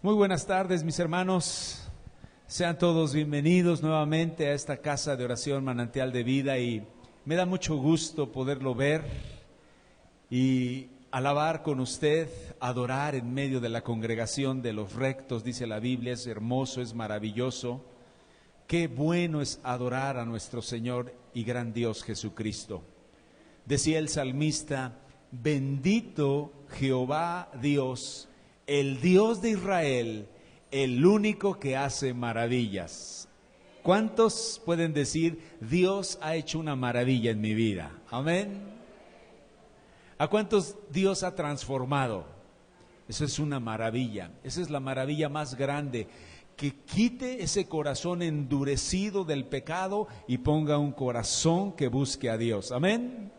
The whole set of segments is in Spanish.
Muy buenas tardes, mis hermanos. Sean todos bienvenidos nuevamente a esta casa de oración Manantial de Vida, y me da mucho gusto poderlo ver y alabar con usted, adorar en medio de la congregación de los rectos. Dice la Biblia, es hermoso, es maravilloso. Qué bueno es adorar a nuestro Señor y gran Dios Jesucristo. Decía el salmista: bendito Jehová Dios, el Dios de Israel, el único que hace maravillas. ¿Cuántos pueden decir, Dios ha hecho una maravilla en mi vida? Amén. ¿A cuántos Dios ha transformado? Eso es una maravilla. Esa es la maravilla más grande. Que quite ese corazón endurecido del pecado y ponga un corazón que busque a Dios. Amén.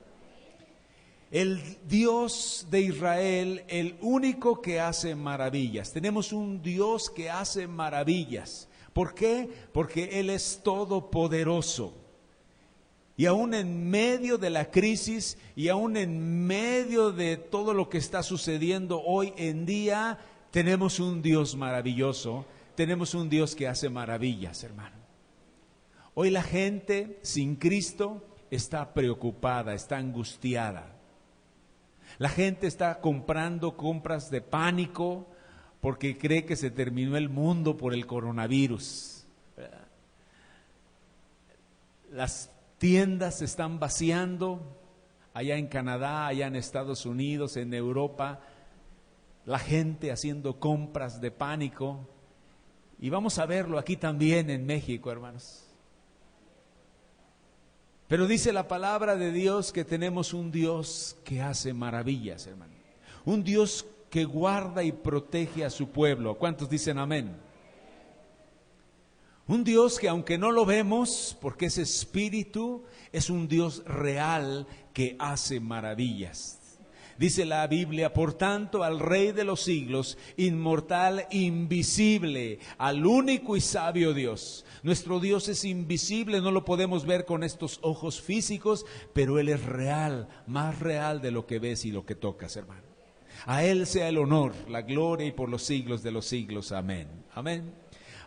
El Dios de Israel, el único que hace maravillas. Tenemos un Dios que hace maravillas. ¿Por qué? Porque Él es todopoderoso. Y aún en medio de la crisis, y aún en medio de todo lo que está sucediendo hoy en día, tenemos un Dios maravilloso. Tenemos un Dios que hace maravillas, hermano. Hoy la gente sin Cristo está preocupada, está angustiada. La gente está comprando compras de pánico porque cree que se terminó el mundo por el coronavirus. Las tiendas se están vaciando allá en Canadá, allá en Estados Unidos, en Europa. La gente haciendo compras de pánico. Y vamos a verlo aquí también en México, hermanos. Pero dice la palabra de Dios que tenemos un Dios que hace maravillas, hermano. Un Dios que guarda y protege a su pueblo. ¿Cuántos dicen amén? Un Dios que, aunque no lo vemos, porque es espíritu, es un Dios real que hace maravillas. Dice la Biblia: por tanto, al Rey de los siglos, inmortal, invisible, al único y sabio Dios. Nuestro Dios es invisible, no lo podemos ver con estos ojos físicos, pero Él es real, más real de lo que ves y lo que tocas, hermano. A Él sea el honor, la gloria y por los siglos de los siglos. Amén. Amén.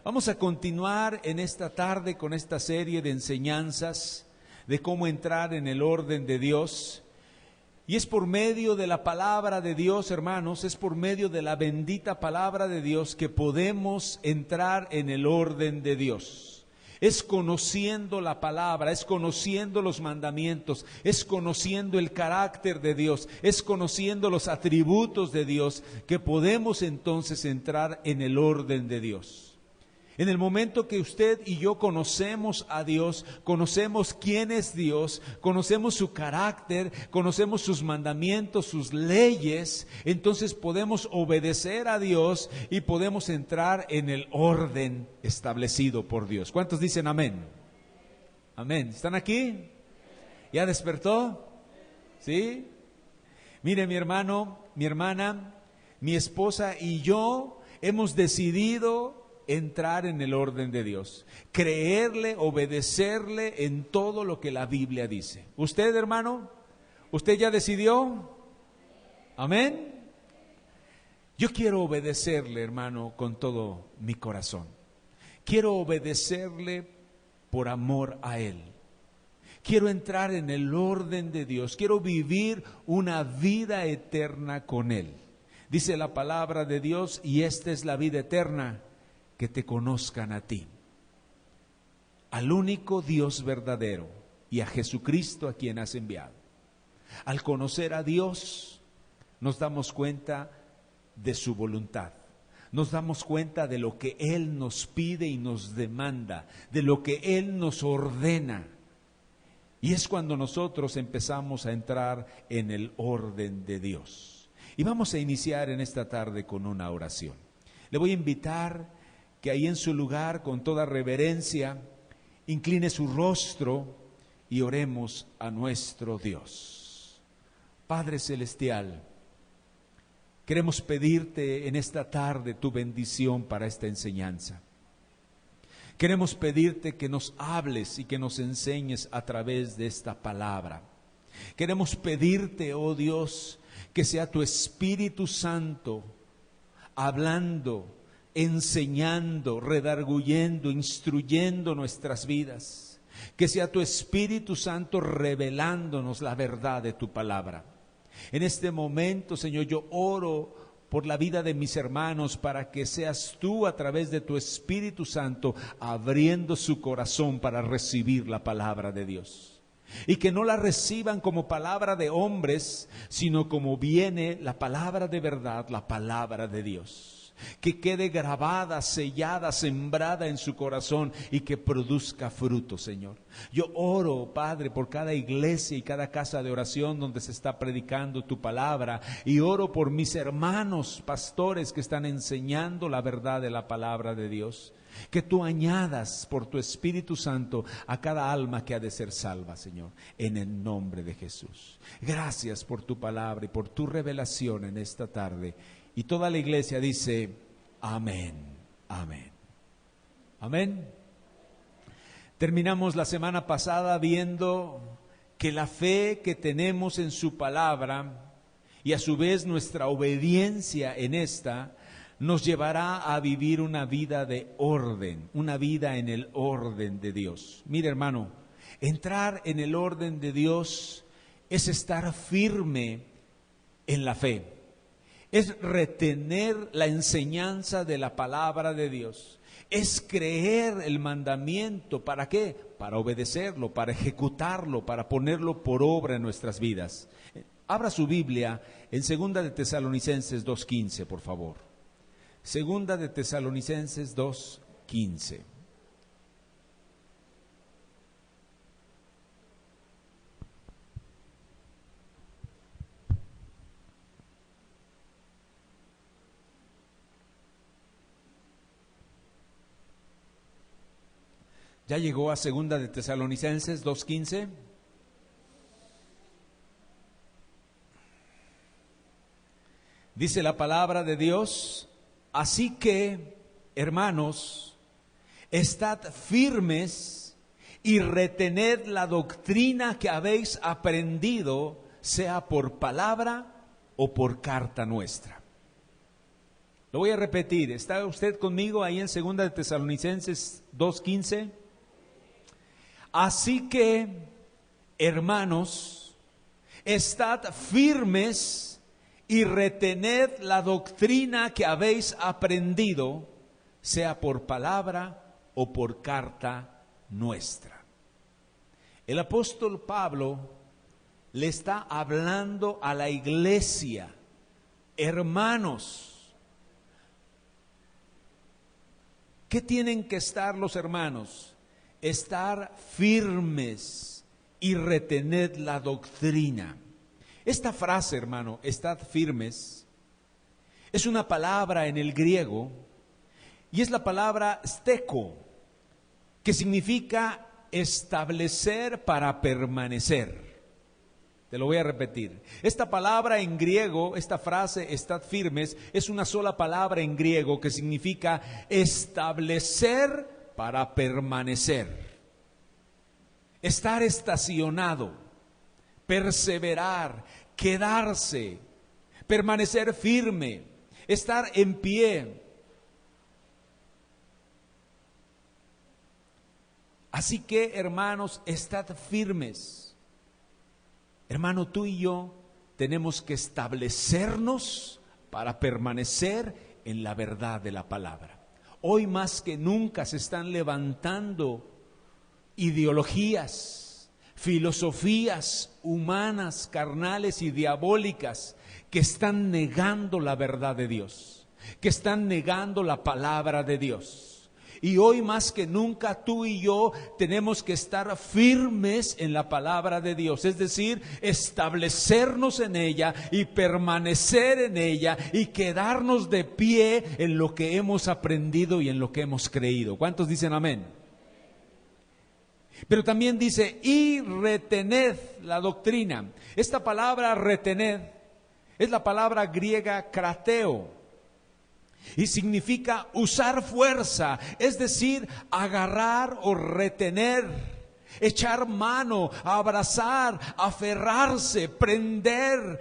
Vamos a continuar en esta tarde con esta serie de enseñanzas de cómo entrar en el orden de Dios. Y es por medio de la palabra de Dios, hermanos, es por medio de la bendita palabra de Dios que podemos entrar en el orden de Dios. Es conociendo la palabra, es conociendo los mandamientos, es conociendo el carácter de Dios, es conociendo los atributos de Dios que podemos entonces entrar en el orden de Dios. En el momento que usted y yo conocemos a Dios, conocemos quién es Dios, conocemos su carácter, conocemos sus mandamientos, sus leyes, entonces podemos obedecer a Dios y podemos entrar en el orden establecido por Dios. ¿Cuántos dicen amén? Amén. ¿Están aquí? ¿Ya despertó? ¿Sí? Mire, mi hermano, mi hermana, mi esposa y yo hemos decidido entrar en el orden de Dios, creerle, obedecerle en todo lo que la Biblia dice. ¿Usted, hermano? ¿Usted ya decidió? ¿Amén? Yo quiero obedecerle, hermano, con todo mi corazón. Quiero obedecerle por amor a Él. Quiero entrar en el orden de Dios. Quiero vivir una vida eterna con Él. Dice la palabra de Dios, y esta es la vida eterna, que te conozcan a ti, al único Dios verdadero, y a Jesucristo a quien has enviado. Al conocer a Dios, nos damos cuenta de su voluntad, nos damos cuenta de lo que Él nos pide y nos demanda, de lo que Él nos ordena. Y es cuando nosotros empezamos a entrar en el orden de Dios. Y vamos a iniciar en esta tarde con una oración. Le voy a invitar que ahí en su lugar, con toda reverencia, incline su rostro y oremos a nuestro Dios. Padre Celestial, queremos pedirte en esta tarde tu bendición para esta enseñanza. Queremos pedirte que nos hables y que nos enseñes a través de esta palabra. Queremos pedirte, oh Dios, que sea tu Espíritu Santo hablando, enseñando, redarguyendo, instruyendo nuestras vidas. Que sea tu Espíritu Santo revelándonos la verdad de tu palabra. En este momento, Señor, yo oro por la vida de mis hermanos para que seas tú a través de tu Espíritu Santo abriendo su corazón para recibir la palabra de Dios. Y que no la reciban como palabra de hombres, sino como viene la palabra de verdad, la palabra de Dios. Que quede grabada, sellada, sembrada en su corazón y que produzca fruto, Señor. Yo oro, Padre, por cada iglesia y cada casa de oración donde se está predicando tu palabra, y oro por mis hermanos pastores que están enseñando la verdad de la palabra de Dios. Que tú añadas por tu Espíritu Santo a cada alma que ha de ser salva, Señor, en el nombre de Jesús. Gracias por tu palabra y por tu revelación en esta tarde. Y toda la iglesia dice, amén, amén, amén. Terminamos la semana pasada viendo que la fe que tenemos en su palabra y a su vez nuestra obediencia en esta nos llevará a vivir una vida de orden, una vida en el orden de Dios. Mire, hermano, entrar en el orden de Dios es estar firme en la fe. Es retener la enseñanza de la palabra de Dios. Es creer el mandamiento. ¿Para qué? Para obedecerlo, para ejecutarlo, para ponerlo por obra en nuestras vidas. Abra su Biblia en 2 de Tesalonicenses 2:15, por favor. 2 de Tesalonicenses 2:15. ¿Ya llegó a 2 de Tesalonicenses 2:15? Dice la palabra de Dios: así que, hermanos, estad firmes y retened la doctrina que habéis aprendido, sea por palabra o por carta nuestra. Lo voy a repetir. ¿Está usted conmigo ahí en 2 de Tesalonicenses 2:15? Así que, hermanos, estad firmes y retened la doctrina que habéis aprendido, sea por palabra o por carta nuestra. El apóstol Pablo le está hablando a la iglesia: hermanos. ¿Qué tienen que estar los hermanos? Estar firmes y retened la doctrina. Esta frase, hermano, estad firmes, es una palabra en el griego y es la palabra steko, que significa establecer para permanecer. Te lo voy a repetir. Esta palabra en griego, esta frase, estad firmes, es una sola palabra en griego que significa establecer para permanecer. Estar estacionado, perseverar, quedarse, permanecer firme, estar en pie. Así que, hermanos, estad firmes. Hermano, tú y yo tenemos que establecernos para permanecer en la verdad de la palabra. Hoy más que nunca se están levantando ideologías, filosofías humanas, carnales y diabólicas que están negando la verdad de Dios, que están negando la palabra de Dios. Y hoy más que nunca tú y yo tenemos que estar firmes en la palabra de Dios, es decir, establecernos en ella y permanecer en ella y quedarnos de pie en lo que hemos aprendido y en lo que hemos creído. ¿Cuántos dicen amén? Pero también dice, y retened la doctrina. Esta palabra retened es la palabra griega krateo. Y significa usar fuerza, es decir, agarrar o retener, echar mano, abrazar, aferrarse, prender,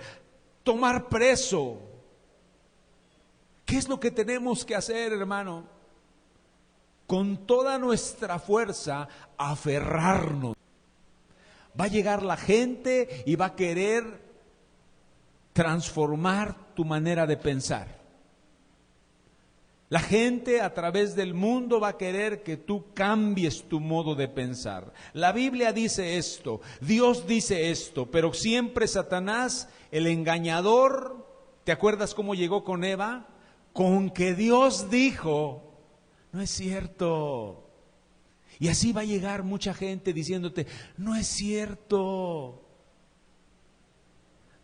tomar preso. ¿Qué es lo que tenemos que hacer, hermano? Con toda nuestra fuerza, aferrarnos. Va a llegar la gente y va a querer transformar tu manera de pensar. La gente a través del mundo va a querer que tú cambies tu modo de pensar. La Biblia dice esto, Dios dice esto, pero siempre Satanás, el engañador, ¿te acuerdas cómo llegó con Eva? Con que Dios dijo, no es cierto. Y así va a llegar mucha gente diciéndote, no es cierto.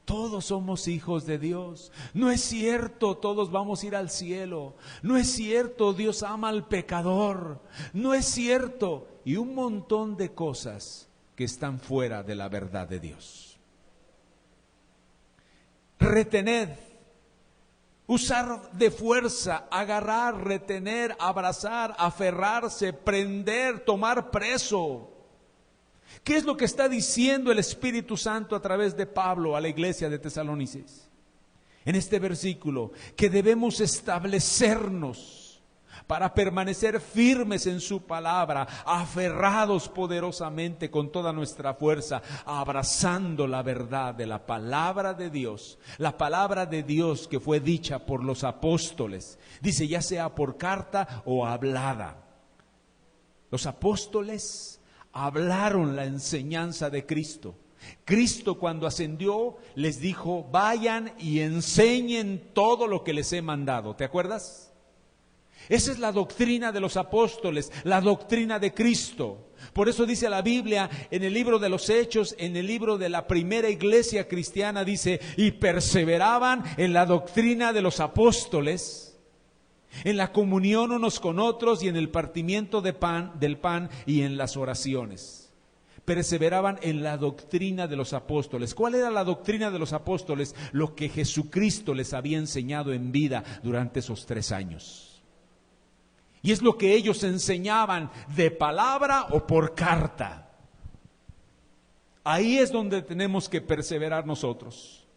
Todos somos hijos de Dios. No es cierto, todos vamos a ir al cielo. No es cierto, Dios ama al pecador. No es cierto. Y un montón de cosas que están fuera de la verdad de Dios. Retened, usar de fuerza, agarrar, retener, abrazar, aferrarse, prender, tomar preso. ¿Qué es lo que está diciendo el Espíritu Santo a través de Pablo a la iglesia de Tesalonicenses? En este versículo, que debemos establecernos para permanecer firmes en su palabra, aferrados poderosamente con toda nuestra fuerza, abrazando la verdad de la palabra de Dios. La palabra de Dios que fue dicha por los apóstoles, dice ya sea por carta o hablada. Los apóstoles hablaron la enseñanza de Cristo. Cristo cuando ascendió les dijo, vayan y enseñen todo lo que les he mandado. ¿Te acuerdas? Esa es la doctrina de los apóstoles, la doctrina de Cristo. Por eso dice la Biblia en el libro de los Hechos, en el libro de la primera iglesia cristiana, dice, y perseveraban en la doctrina de los apóstoles, en la comunión unos con otros y en el partimiento del pan y en las oraciones. Perseveraban en la doctrina de los apóstoles. ¿Cuál era la doctrina de los apóstoles? Lo que Jesucristo les había enseñado en vida durante esos 3 años. Y es lo que ellos enseñaban de palabra o por carta. Ahí es donde tenemos que perseverar nosotros.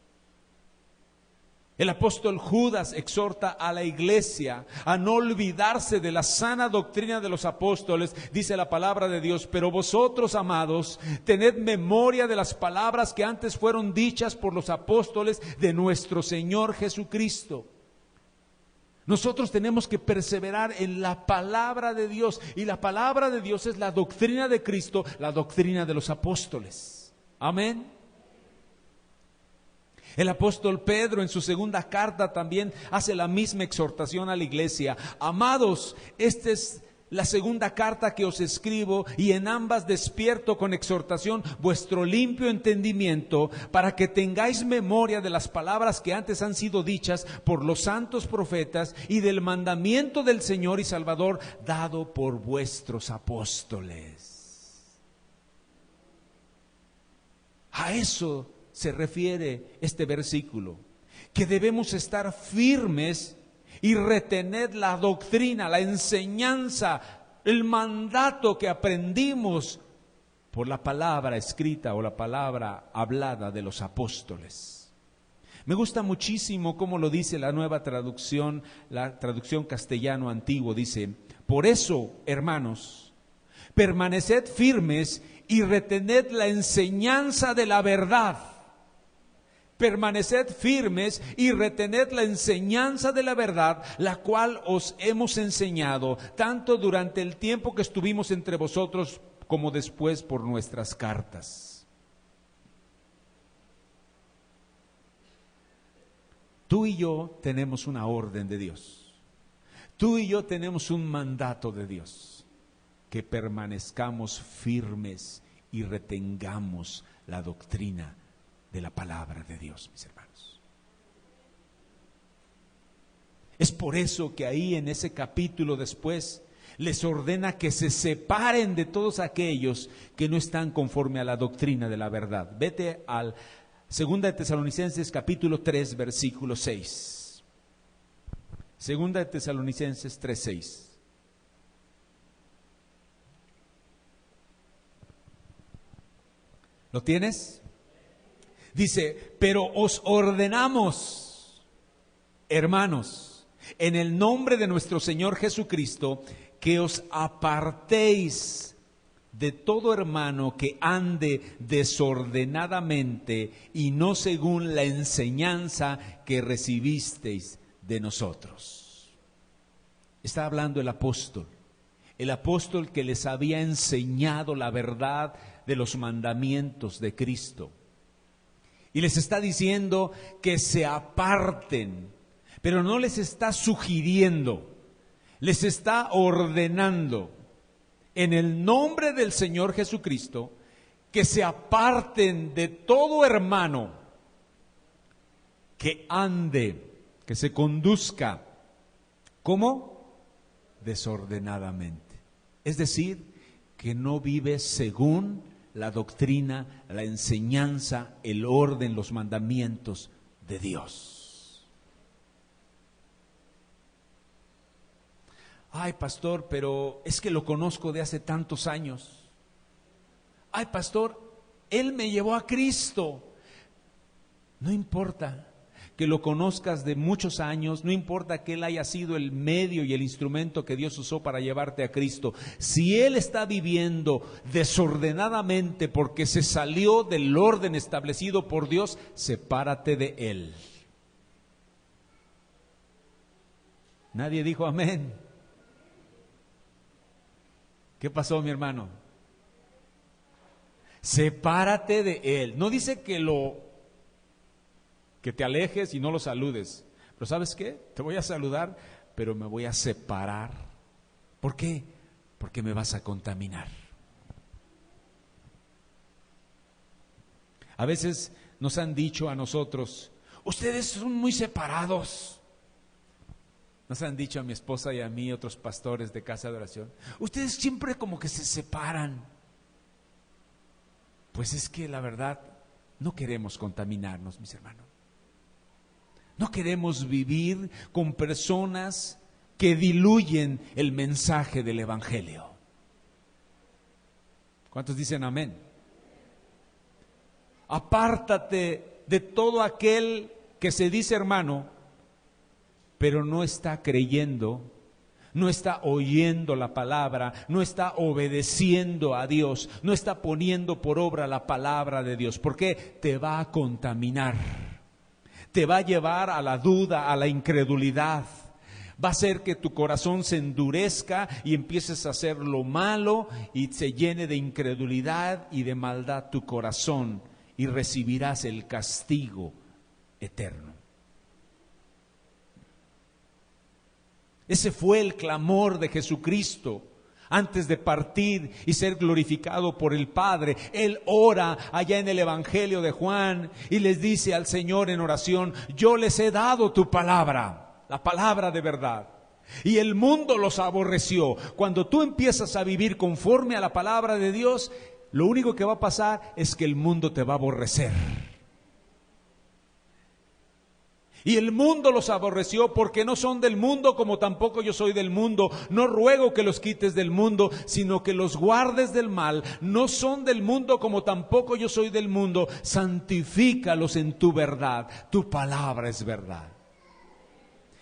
El apóstol Judas exhorta a la iglesia a no olvidarse de la sana doctrina de los apóstoles, dice la palabra de Dios, pero vosotros, amados, tened memoria de las palabras que antes fueron dichas por los apóstoles de nuestro Señor Jesucristo. Nosotros tenemos que perseverar en la palabra de Dios, y la palabra de Dios es la doctrina de Cristo, la doctrina de los apóstoles. Amén. El apóstol Pedro en su segunda carta también hace la misma exhortación a la iglesia. Amados, esta es la segunda carta que os escribo, y en ambas despierto con exhortación vuestro limpio entendimiento, para que tengáis memoria de las palabras que antes han sido dichas por los santos profetas y del mandamiento del Señor y Salvador dado por vuestros apóstoles. A eso se refiere este versículo, que debemos estar firmes y retener la doctrina, la enseñanza, el mandato que aprendimos por la palabra escrita o la palabra hablada de los apóstoles. Me gusta muchísimo cómo lo dice la nueva traducción, la traducción castellano antiguo, dice, por eso, hermanos, permaneced firmes y retened la enseñanza de la verdad. Permaneced firmes y retened la enseñanza de la verdad, la cual os hemos enseñado, tanto durante el tiempo que estuvimos entre vosotros, como después por nuestras cartas. Tú y yo tenemos una orden de Dios. Tú y yo tenemos un mandato de Dios, que permanezcamos firmes y retengamos la doctrina de la palabra de Dios, mis hermanos. Es por eso que ahí en ese capítulo después les ordena que se separen de todos aquellos que no están conforme a la doctrina de la verdad. Vete al 2 de Tesalonicenses capítulo 3 versículo 6. 2 de Tesalonicenses 3:6. ¿Lo tienes? Dice, pero os ordenamos, hermanos, en el nombre de nuestro Señor Jesucristo, que os apartéis de todo hermano que ande desordenadamente y no según la enseñanza que recibisteis de nosotros. Está hablando el apóstol que les había enseñado la verdad de los mandamientos de Cristo. Y les está diciendo que se aparten, pero no les está sugiriendo, les está ordenando en el nombre del Señor Jesucristo que se aparten de todo hermano que ande, que se conduzca, ¿cómo? Desordenadamente. Es decir, que no vive según la doctrina, la enseñanza, el orden, los mandamientos de Dios. Ay, pastor, pero es que lo conozco de hace tantos años. Ay, pastor, él me llevó a Cristo. No importa que lo conozcas de muchos años, no importa que él haya sido el medio y el instrumento que Dios usó para llevarte a Cristo. Si él está viviendo desordenadamente porque se salió del orden establecido por Dios, sepárate de él. Nadie dijo amén. ¿Qué pasó, mi hermano? Sepárate de él. No dice que te alejes y no lo saludes. Pero ¿sabes qué? Te voy a saludar, pero me voy a separar. ¿Por qué? Porque me vas a contaminar. A veces nos han dicho a nosotros, ustedes son muy separados. Nos han dicho a mi esposa y a mí, otros pastores de casa de oración, ustedes siempre como que se separan. Pues es que la verdad, no queremos contaminarnos, mis hermanos. No queremos vivir con personas que diluyen el mensaje del Evangelio. ¿Cuántos dicen amén? Apártate de todo aquel que se dice hermano, pero no está creyendo, no está oyendo la palabra, no está obedeciendo a Dios, no está poniendo por obra la palabra de Dios. ¿Por qué? Te va a contaminar. Te va a llevar a la duda, a la incredulidad. Va a hacer que tu corazón se endurezca y empieces a hacer lo malo y se llene de incredulidad y de maldad tu corazón y recibirás el castigo eterno. Ese fue el clamor de Jesucristo. Antes de partir y ser glorificado por el Padre, Él ora allá en el Evangelio de Juan y les dice al Señor en oración, yo les he dado tu palabra, la palabra de verdad. Y el mundo los aborreció. Cuando tú empiezas a vivir conforme a la palabra de Dios, lo único que va a pasar es que el mundo te va a aborrecer. Y el mundo los aborreció porque no son del mundo como tampoco yo soy del mundo. No ruego que los quites del mundo, sino que los guardes del mal. No son del mundo como tampoco yo soy del mundo. Santifícalos en tu verdad. Tu palabra es verdad.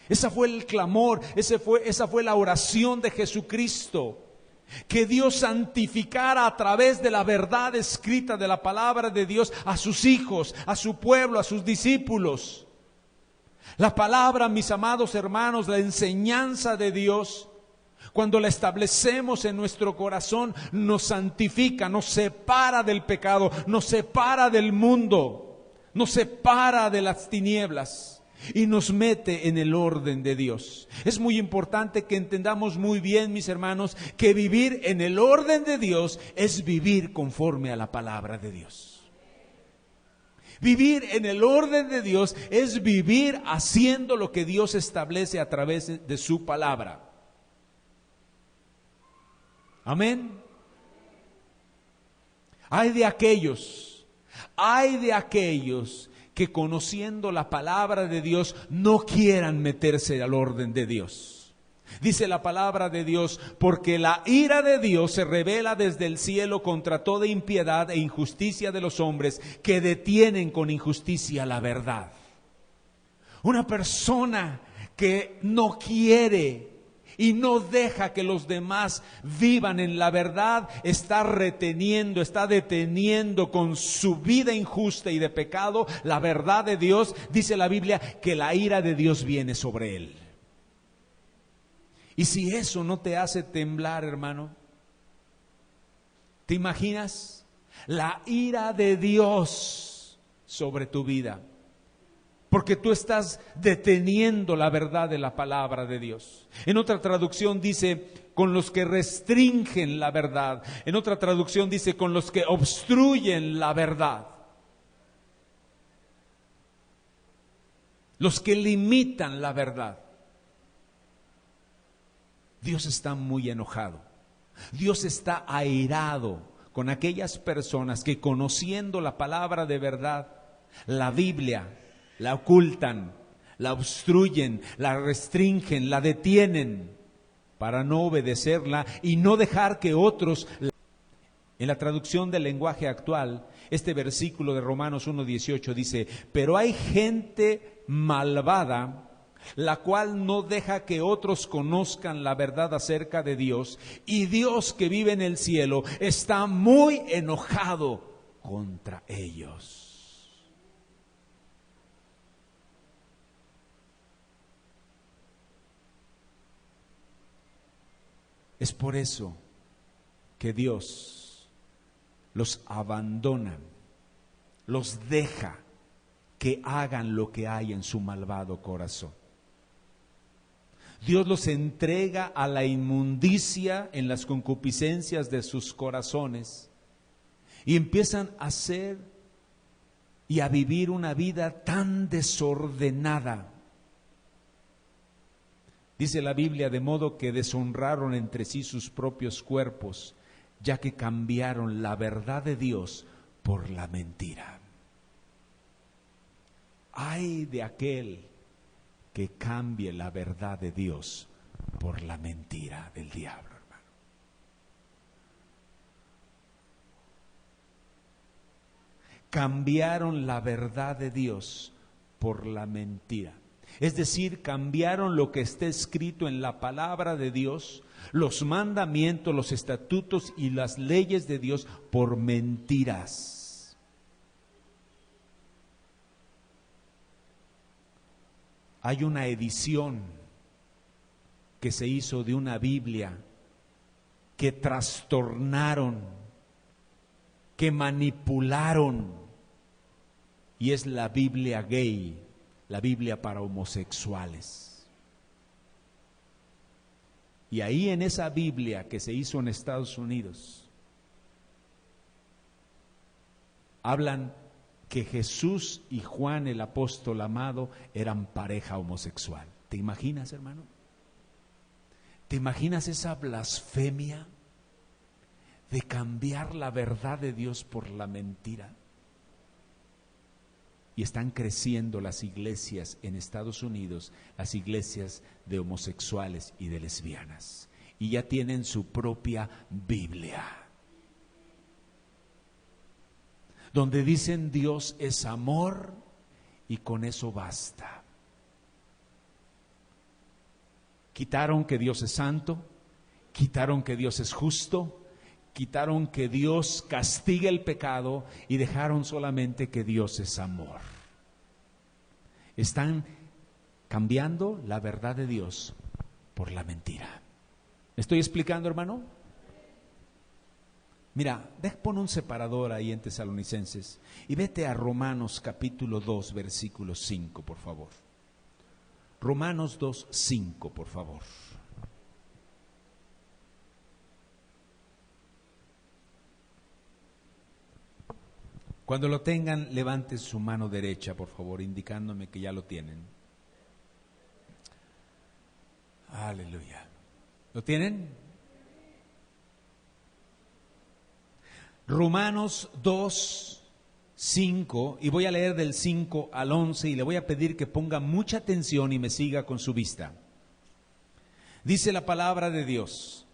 Ese fue el clamor, esa fue la oración de Jesucristo. Que Dios santificara a través de la verdad escrita de la palabra de Dios a sus hijos, a su pueblo, a sus discípulos. La palabra, mis amados hermanos, la enseñanza de Dios, cuando la establecemos en nuestro corazón, nos santifica, nos separa del pecado, nos separa del mundo, nos separa de las tinieblas y nos mete en el orden de Dios. Es muy importante que entendamos muy bien, mis hermanos, que vivir en el orden de Dios es vivir conforme a la palabra de Dios. Vivir en el orden de Dios es vivir haciendo lo que Dios establece a través de su palabra. Amén. Hay de aquellos que conociendo la palabra de Dios no quieran meterse al orden de Dios. Dice la palabra de Dios, porque la ira de Dios se revela desde el cielo contra toda impiedad e injusticia de los hombres que detienen con injusticia la verdad. Una persona que no quiere y no deja que los demás vivan en la verdad, está reteniendo, está deteniendo con su vida injusta y de pecado la verdad de Dios. Dice la Biblia que la ira de Dios viene sobre él. Y si eso no te hace temblar, hermano, ¿te imaginas la ira de Dios sobre tu vida? Porque tú estás deteniendo la verdad de la palabra de Dios. En otra traducción dice, con los que restringen la verdad. En otra traducción dice, con los que obstruyen la verdad. Los que limitan la verdad. Dios está muy enojado. Dios está airado con aquellas personas que, conociendo la palabra de verdad, la Biblia, la ocultan, la obstruyen, la restringen, la detienen para no obedecerla y no dejar que otros. En la traducción del lenguaje actual, este versículo de Romanos 1:18 dice, pero hay gente malvada, la cual no deja que otros conozcan la verdad acerca de Dios, y Dios que vive en el cielo está muy enojado contra ellos. Es por eso que Dios los abandona, los deja que hagan lo que hay en su malvado corazón. Dios los entrega a la inmundicia en las concupiscencias de sus corazones y empiezan a hacer y a vivir una vida tan desordenada. Dice la Biblia, de modo que deshonraron entre sí sus propios cuerpos, ya que cambiaron la verdad de Dios por la mentira. Ay de aquel que cambie la verdad de Dios por la mentira del diablo, hermano. Cambiaron la verdad de Dios por la mentira. Es decir, cambiaron lo que está escrito en la palabra de Dios, los mandamientos, los estatutos y las leyes de Dios por mentiras. Hay una edición que se hizo de una Biblia que trastornaron, que manipularon, y es la Biblia gay. La Biblia para homosexuales. Y ahí en esa Biblia que se hizo en Estados Unidos, hablan que Jesús y Juan el apóstol amado eran pareja homosexual. ¿Te imaginas, hermano? ¿Te imaginas esa blasfemia de cambiar la verdad de Dios por la mentira? Y están creciendo las iglesias en Estados Unidos, las iglesias de homosexuales y de lesbianas. Y ya tienen su propia Biblia, donde dicen Dios es amor y con eso basta. Quitaron que Dios es santo, quitaron que Dios es justo, quitaron que Dios castiga el pecado y dejaron solamente que Dios es amor. Están cambiando la verdad de Dios por la mentira. ¿Me estoy explicando, hermano? Mira, pon un separador ahí en Tesalonicenses y vete a Romanos capítulo 2, versículo 5, por favor. Romanos 2, 5, por favor. Cuando lo tengan, levanten su mano derecha, por favor, indicándome que ya lo tienen. Aleluya. ¿Lo tienen? Romanos 2, 5, y voy a leer del 5 al 11 y le voy a pedir que ponga mucha atención y me siga con su vista. Dice la palabra de Dios: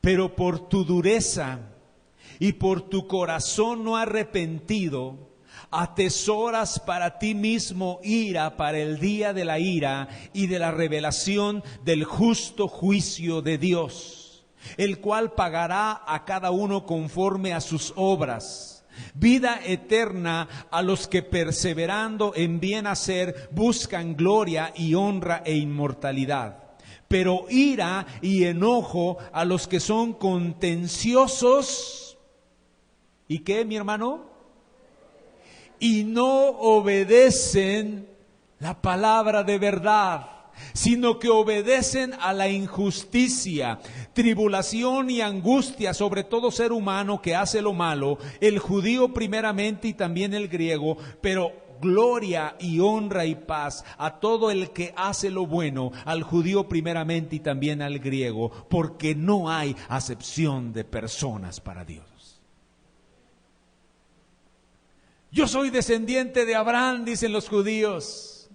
pero por tu dureza y por tu corazón no arrepentido, Atesoras para ti mismo ira para el día de la ira y de la revelación del justo juicio de Dios, el cual pagará a cada uno conforme a sus obras. Vida eterna a los que perseverando en bien hacer buscan gloria y honra e inmortalidad. Pero ira y enojo a los que son contenciosos. ¿Y qué, mi hermano? Y no obedecen la palabra de verdad, sino que obedecen a la injusticia, tribulación y angustia sobre todo ser humano que hace lo malo, el judío primeramente y también el griego, pero gloria y honra y paz a todo el que hace lo bueno, al judío primeramente y también al griego, porque no hay acepción de personas para Dios. Yo soy descendiente de Abraham, dicen los judíos.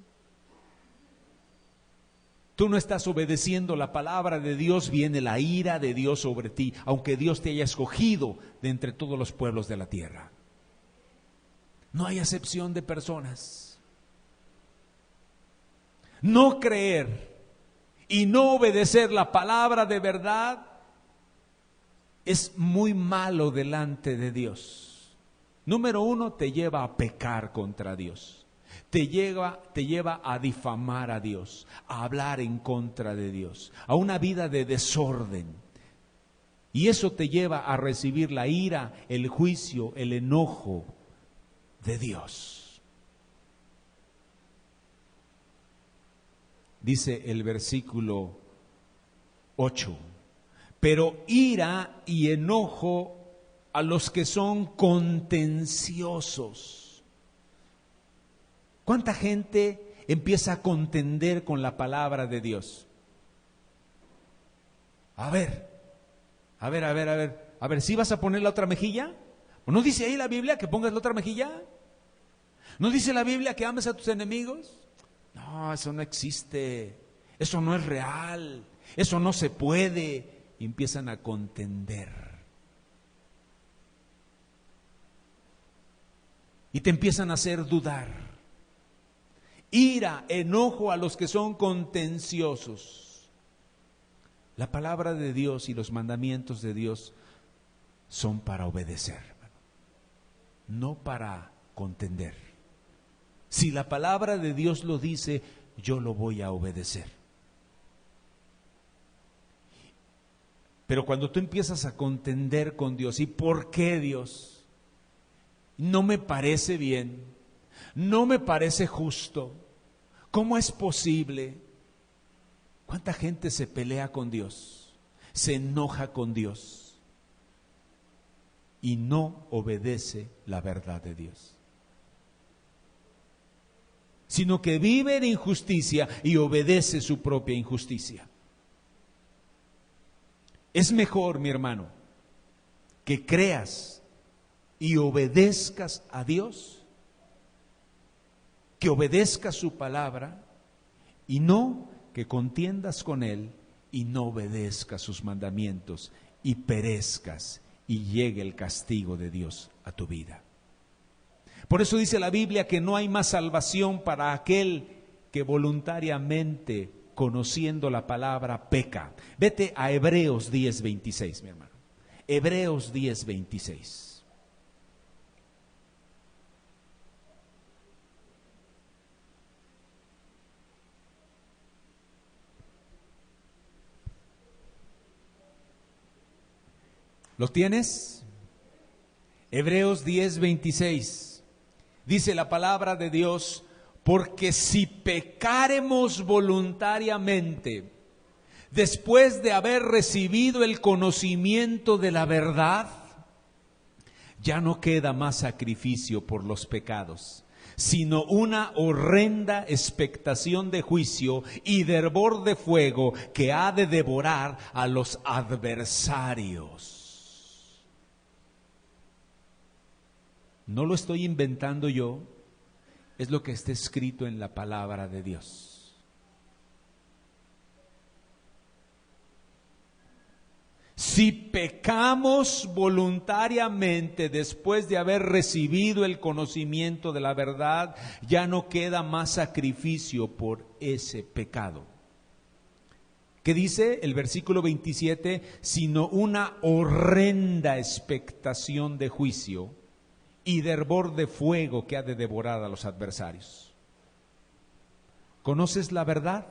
Tú no estás obedeciendo la palabra de Dios, viene la ira de Dios sobre ti, aunque Dios te haya escogido de entre todos los pueblos de la tierra. No hay acepción de personas. No creer y no obedecer la palabra de verdad es muy malo delante de Dios. Número uno, te lleva a pecar contra Dios. Te lleva a difamar a Dios, a hablar en contra de Dios, a una vida de desorden. Y eso te lleva a recibir la ira, el juicio, el enojo de Dios. Dice el versículo 8, pero ira y enojo a los que son contenciosos. ¿Cuánta gente empieza a contender con la palabra de Dios? A ver, ¿sí vas a poner la otra mejilla? ¿No dice ahí la Biblia que pongas la otra mejilla? ¿No dice la Biblia que ames a tus enemigos? No, eso no existe, eso no es real, eso no se puede. Y empiezan a contender. Y te empiezan a hacer dudar. Ira, enojo a los que son contenciosos. La palabra de Dios y los mandamientos de Dios son para obedecer, no para contender. Si la palabra de Dios lo dice, yo lo voy a obedecer. Pero cuando tú empiezas a contender con Dios, ¿y por qué Dios? No me parece bien, no me parece justo. ¿Cómo es posible? ¿Cuánta gente se pelea con Dios? Se enoja con Dios y no obedece la verdad de Dios, sino que vive en injusticia y obedece su propia injusticia. Es mejor, mi hermano, que creas y obedezcas a Dios, que obedezcas su palabra, y no que contiendas con Él y no obedezcas sus mandamientos y perezcas y llegue el castigo de Dios a tu vida. Por eso dice la Biblia que no hay más salvación para aquel que voluntariamente, conociendo la palabra, peca. Vete a Hebreos 10:26, mi hermano. Hebreos 10:26. ¿Lo tienes? Hebreos 10:26. Dice la palabra de Dios: porque si pecáremos voluntariamente, después de haber recibido el conocimiento de la verdad, ya no queda más sacrificio por los pecados, sino una horrenda expectación de juicio y de hervor de fuego que ha de devorar a los adversarios. No lo estoy inventando yo, es lo que está escrito en la palabra de Dios. Si pecamos voluntariamente después de haber recibido el conocimiento de la verdad, ya no queda más sacrificio por ese pecado. ¿Qué dice el versículo 27? Sino una horrenda expectación de juicio y de hervor de fuego que ha de devorar a los adversarios. ¿Conoces la verdad?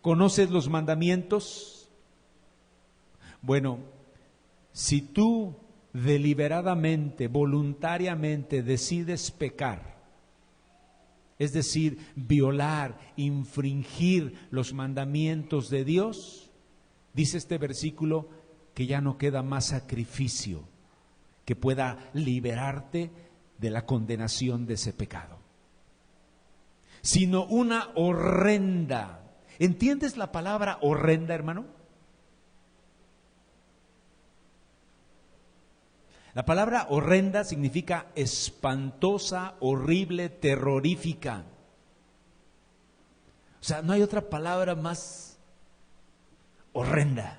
¿Conoces los mandamientos? Bueno, si tú deliberadamente, voluntariamente decides pecar, es decir, violar, infringir los mandamientos de Dios, dice este versículo que ya no queda más sacrificio que pueda liberarte de la condenación de ese pecado, sino una horrenda. ¿Entiendes la palabra horrenda, hermano? La palabra horrenda significa espantosa, horrible, terrorífica. O sea, no hay otra palabra más horrenda.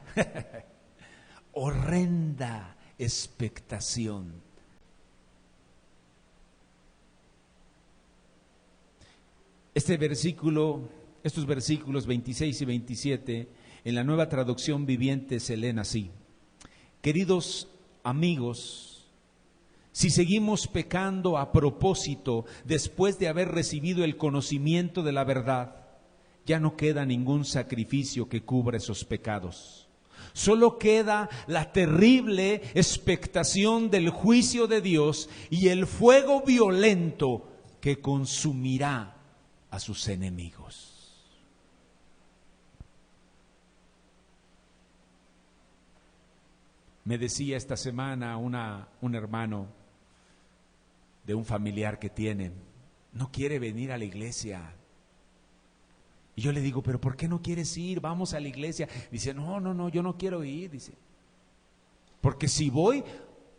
Horrenda expectación. Este versículo, estos versículos 26 y 27, en la Nueva Traducción Viviente se leen así: queridos amigos, si seguimos pecando a propósito después de haber recibido el conocimiento de la verdad, ya no queda ningún sacrificio que cubra esos pecados. Solo queda la terrible expectación del juicio de Dios y el fuego violento que consumirá a sus enemigos. Me decía esta semana un hermano de un familiar que tiene, no quiere venir a la iglesia. Y yo le digo, pero ¿por qué no quieres ir? Vamos a la iglesia. Dice, no, yo no quiero ir. Dice, porque si voy,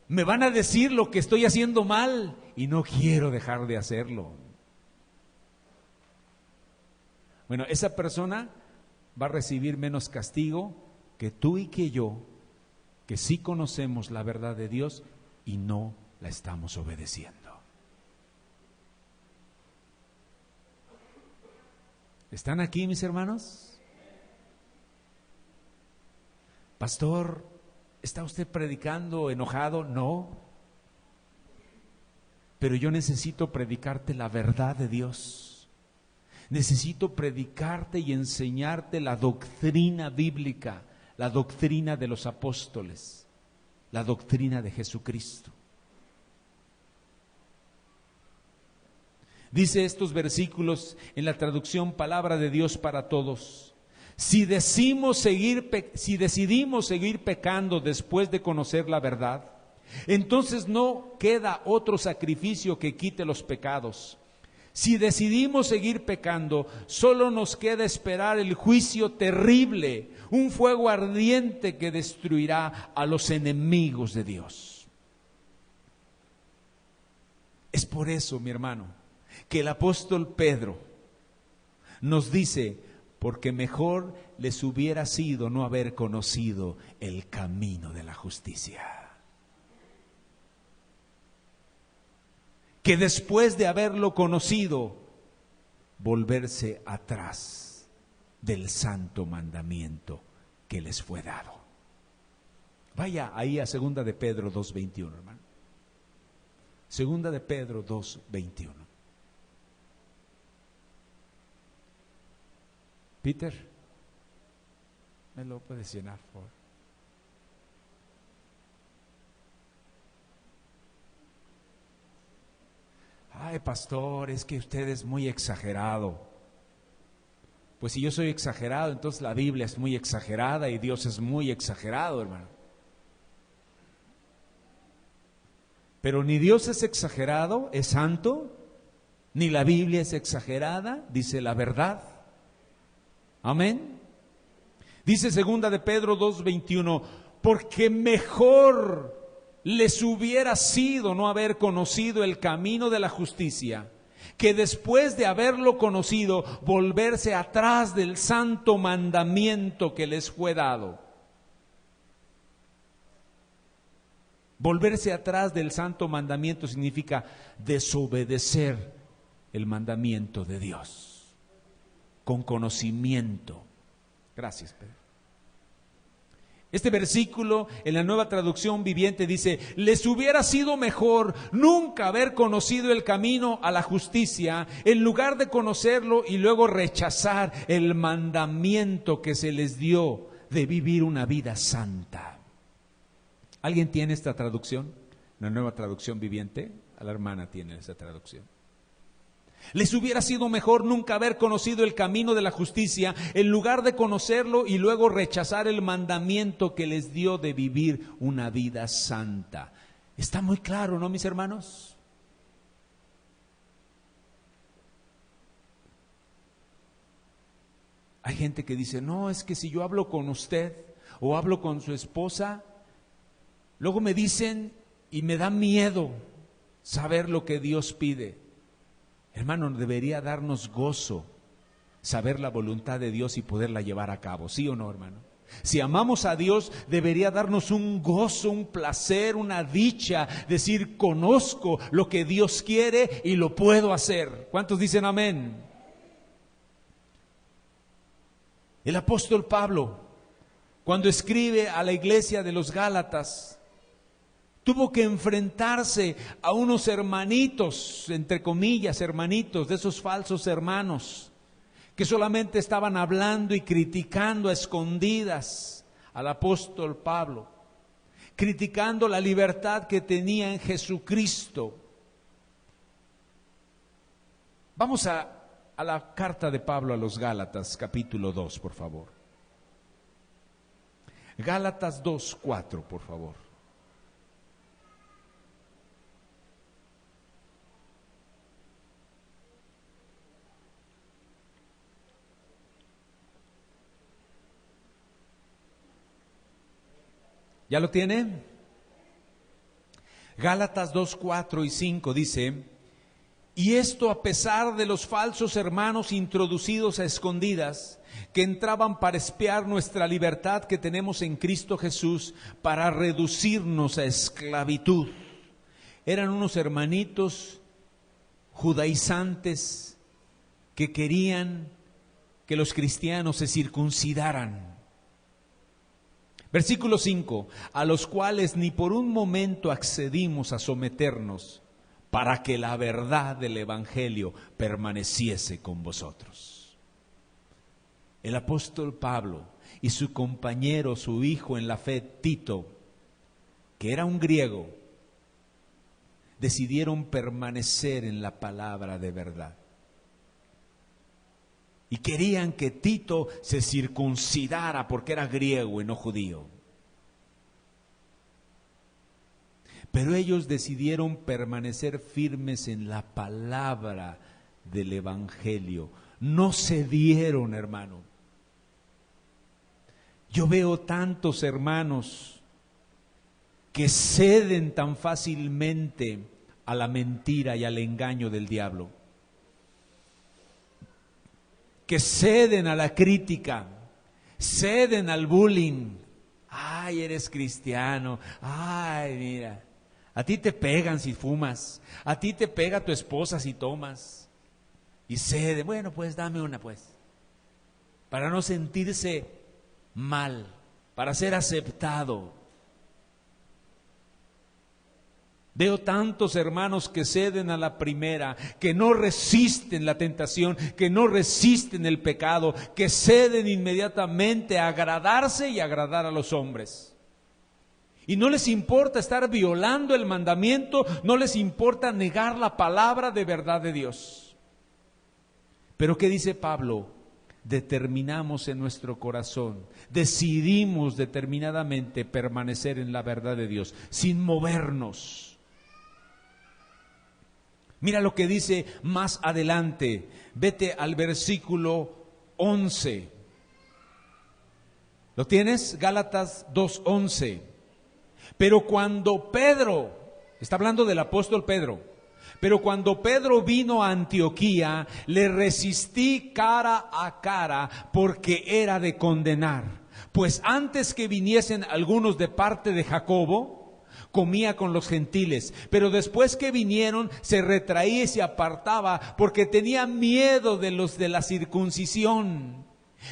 me van a decir lo que estoy haciendo mal y no quiero dejar de hacerlo. Bueno, esa persona va a recibir menos castigo que tú y que yo, que sí conocemos la verdad de Dios y no la estamos obedeciendo. ¿Están aquí, mis hermanos? Pastor, ¿está usted predicando enojado? No. Pero yo necesito predicarte la verdad de Dios. Necesito predicarte y enseñarte la doctrina bíblica, la doctrina de los apóstoles, la doctrina de Jesucristo. Dice estos versículos en la traducción Palabra de Dios para Todos: si decidimos seguir pecando después de conocer la verdad, entonces no queda otro sacrificio que quite los pecados. Si decidimos seguir pecando, solo nos queda esperar el juicio terrible, un fuego ardiente que destruirá a los enemigos de Dios. Es por eso, mi hermano, que el apóstol Pedro nos dice, porque mejor les hubiera sido no haber conocido el camino de la justicia, que después de haberlo conocido, volverse atrás del santo mandamiento que les fue dado. Vaya ahí a 2 de Pedro 2:21, hermano. 2 de Pedro 2:21. Peter, ¿me lo puedes llenar, por favor? Ay, pastor, es que usted es muy exagerado. Pues si yo soy exagerado, entonces la Biblia es muy exagerada y Dios es muy exagerado, hermano. Pero ni Dios es exagerado, es santo, ni la Biblia es exagerada, dice la verdad. Amén. Dice 2 de Pedro 2:21, porque mejor les hubiera sido no haber conocido el camino de la justicia, que después de haberlo conocido, volverse atrás del santo mandamiento que les fue dado. Volverse atrás del santo mandamiento significa desobedecer el mandamiento de Dios, con conocimiento. Gracias, Pedro. Este versículo en la Nueva Traducción Viviente dice: les hubiera sido mejor nunca haber conocido el camino a la justicia, en lugar de conocerlo y luego rechazar el mandamiento que se les dio de vivir una vida santa. ¿Alguien tiene esta traducción? La Nueva Traducción Viviente. A la hermana tiene esa traducción. Les hubiera sido mejor nunca haber conocido el camino de la justicia, en lugar de conocerlo y luego rechazar el mandamiento que les dio de vivir una vida santa. Está muy claro, ¿no, mis hermanos? Hay gente que dice: no, es que si yo hablo con usted o hablo con su esposa, luego me dicen y me da miedo saber lo que Dios pide. Hermano, debería darnos gozo saber la voluntad de Dios y poderla llevar a cabo, ¿sí o no, hermano? Si amamos a Dios, debería darnos un gozo, un placer, una dicha, decir: conozco lo que Dios quiere y lo puedo hacer. ¿Cuántos dicen amén? El apóstol Pablo, cuando escribe a la iglesia de los Gálatas, tuvo que enfrentarse a unos hermanitos, entre comillas, hermanitos, de esos falsos hermanos, que solamente estaban hablando y criticando a escondidas al apóstol Pablo, criticando la libertad que tenía en Jesucristo. Vamos a la carta de Pablo a los Gálatas, capítulo 2, por favor. Gálatas 2:4, por favor. ¿Ya lo tiene? Gálatas 2, 4 y 5 dice: y esto a pesar de los falsos hermanos introducidos a escondidas, que entraban para espiar nuestra libertad que tenemos en Cristo Jesús, para reducirnos a esclavitud. Eran unos hermanitos judaizantes que querían que los cristianos se circuncidaran. Versículo 5, a los cuales ni por un momento accedimos a someternos, para que la verdad del Evangelio permaneciese con vosotros. El apóstol Pablo y su compañero, su hijo en la fe, Tito, que era un griego, decidieron permanecer en la palabra de verdad. Y querían que Tito se circuncidara porque era griego y no judío. Pero ellos decidieron permanecer firmes en la palabra del Evangelio. No cedieron, hermano. Yo veo tantos hermanos que ceden tan fácilmente a la mentira y al engaño del diablo, que ceden a la crítica, ceden al bullying. Ay, eres cristiano. Ay, mira, a ti te pegan si fumas, a ti te pega tu esposa si tomas. Y ceden, bueno, pues dame una, pues, para no sentirse mal, para ser aceptado. Veo tantos hermanos que ceden a la primera, que no resisten la tentación, que no resisten el pecado, que ceden inmediatamente a agradarse y agradar a los hombres. Y no les importa estar violando el mandamiento, no les importa negar la palabra de verdad de Dios. Pero ¿qué dice Pablo? Determinamos en nuestro corazón, decidimos determinadamente permanecer en la verdad de Dios, sin movernos. Mira lo que dice más adelante. Vete al versículo 11. ¿Lo tienes? Gálatas 2:11. Pero cuando Pedro, está hablando del apóstol Pedro, pero cuando Pedro vino a Antioquía, le resistí cara a cara porque era de condenar. Pues antes que viniesen algunos de parte de Jacobo, comía con los gentiles, pero después que vinieron se retraía y se apartaba porque tenía miedo de los de la circuncisión.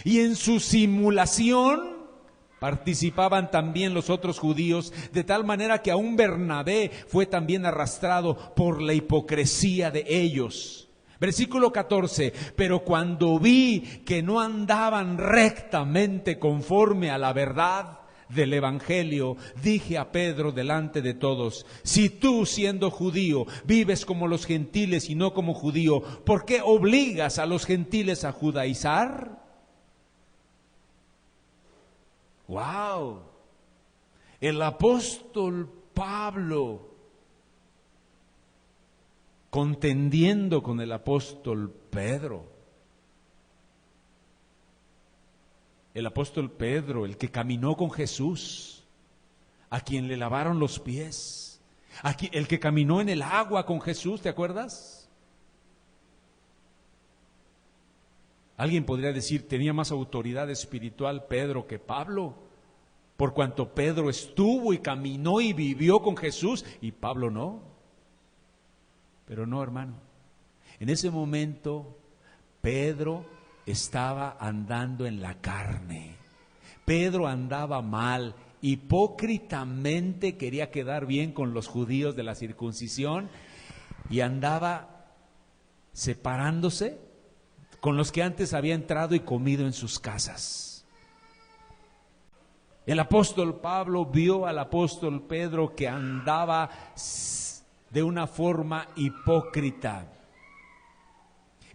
Y en su simulación participaban también los otros judíos, de tal manera que aún Bernabé fue también arrastrado por la hipocresía de ellos. Versículo 14, pero cuando vi que no andaban rectamente conforme a la verdad del Evangelio, dije a Pedro delante de todos: si tú, siendo judío, vives como los gentiles y no como judío, ¿por qué obligas a los gentiles a judaizar? ¡Wow! El apóstol Pablo contendiendo con el apóstol Pedro. El apóstol Pedro, el que caminó con Jesús, a quien le lavaron los pies, el que caminó en el agua con Jesús, ¿te acuerdas? Alguien podría decir, tenía más autoridad espiritual Pedro que Pablo, por cuanto Pedro estuvo y caminó y vivió con Jesús y Pablo no. Pero no, hermano. En ese momento Pedro estaba andando en la carne. Pedro andaba mal, hipócritamente quería quedar bien con los judíos de la circuncisión y andaba separándose con los que antes había entrado y comido en sus casas. El apóstol Pablo vio al apóstol Pedro que andaba de una forma hipócrita,